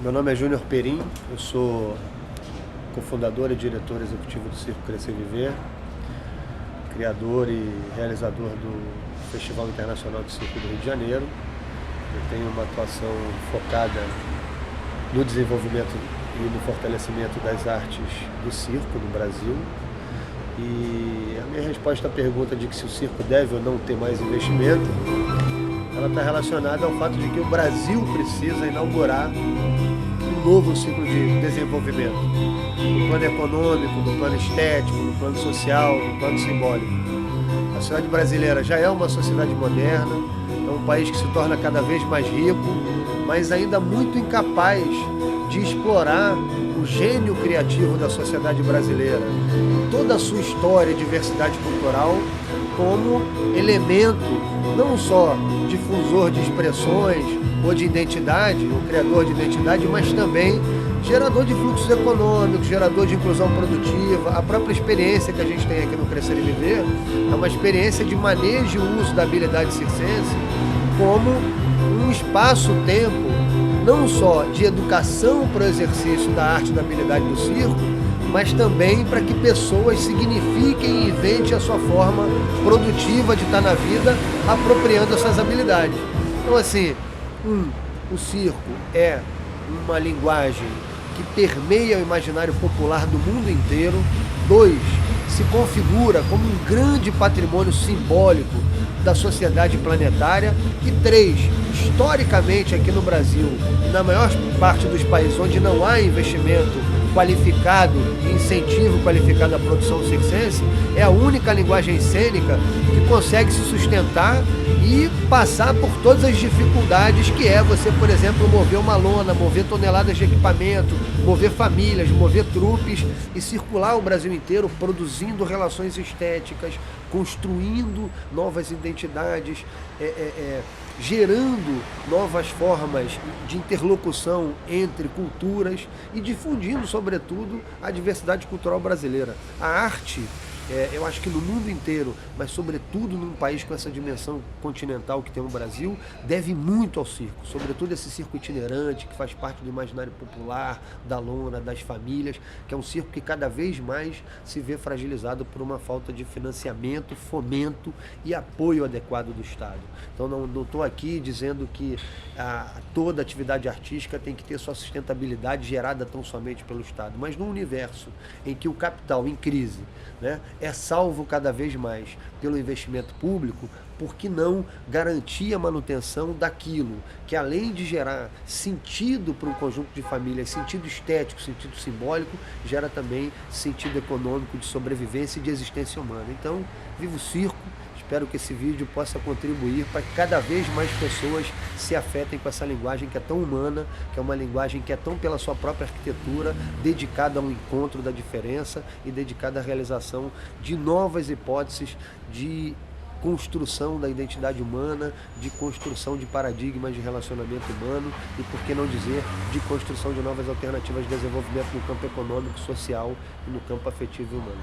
Meu nome é Júnior Perim, eu sou cofundador e diretor executivo do Circo Crescer Viver, criador e realizador do Festival Internacional de Circo do Rio de Janeiro. Eu tenho uma atuação focada no desenvolvimento e no fortalecimento das artes do circo no Brasil. E a minha resposta à pergunta de que se o circo deve ou não ter mais investimento, ela está relacionada ao fato de que o Brasil precisa inaugurar um novo ciclo de desenvolvimento, no plano econômico, no plano estético, no plano social, no plano simbólico. A sociedade brasileira já é uma sociedade moderna, é um país que se torna cada vez mais rico, mas ainda muito incapaz de explorar o gênio criativo da sociedade brasileira, toda a sua história e diversidade cultural, como elemento não só difusor de expressões ou de identidade, ou criador de identidade, mas também gerador de fluxos econômicos, gerador de inclusão produtiva. A própria experiência que a gente tem aqui no Crescer e Viver é uma experiência de manejo e uso da habilidade circense como um espaço-tempo não só de educação para o exercício da arte e da habilidade do circo, mas também para que pessoas signifiquem e inventem a sua forma produtiva de estar na vida, apropriando essas habilidades. Então, assim, o circo é uma linguagem que permeia o imaginário popular do mundo inteiro. 2, se configura como um grande patrimônio simbólico da sociedade planetária. E 3, historicamente aqui no Brasil, e na maior parte dos países onde não há investimento qualificado e incentivo qualificado à produção circense, é a única linguagem cênica que consegue se sustentar e passar por todas as dificuldades que é você, por exemplo, mover uma lona, mover toneladas de equipamento, mover famílias, mover trupes e circular o Brasil inteiro produzindo relações estéticas, construindo novas identidades, gerando novas formas de interlocução entre culturas e difundindo, sobretudo, a diversidade cultural brasileira. A arte, eu acho que no mundo inteiro, mas sobretudo num país com essa dimensão continental que tem o Brasil, deve muito ao circo, sobretudo esse circo itinerante que faz parte do imaginário popular, da lona, das famílias, que é um circo que cada vez mais se vê fragilizado por uma falta de financiamento, fomento e apoio adequado do Estado. Então não estou aqui dizendo que toda atividade artística tem que ter sua sustentabilidade gerada tão somente pelo Estado, mas num universo em que o capital em crise, né, é salvo cada vez mais pelo investimento público, por que não garantir a manutenção daquilo que, além de gerar sentido para um conjunto de famílias, sentido estético, sentido simbólico, gera também sentido econômico de sobrevivência e de existência humana. Então, viva o circo! Espero que esse vídeo possa contribuir para que cada vez mais pessoas se afetem com essa linguagem que é tão humana, que é uma linguagem que é tão pela sua própria arquitetura, dedicada ao encontro da diferença e dedicada à realização de novas hipóteses de construção da identidade humana, de construção de paradigmas de relacionamento humano e, por que não dizer, de construção de novas alternativas de desenvolvimento no campo econômico, social e no campo afetivo e humano.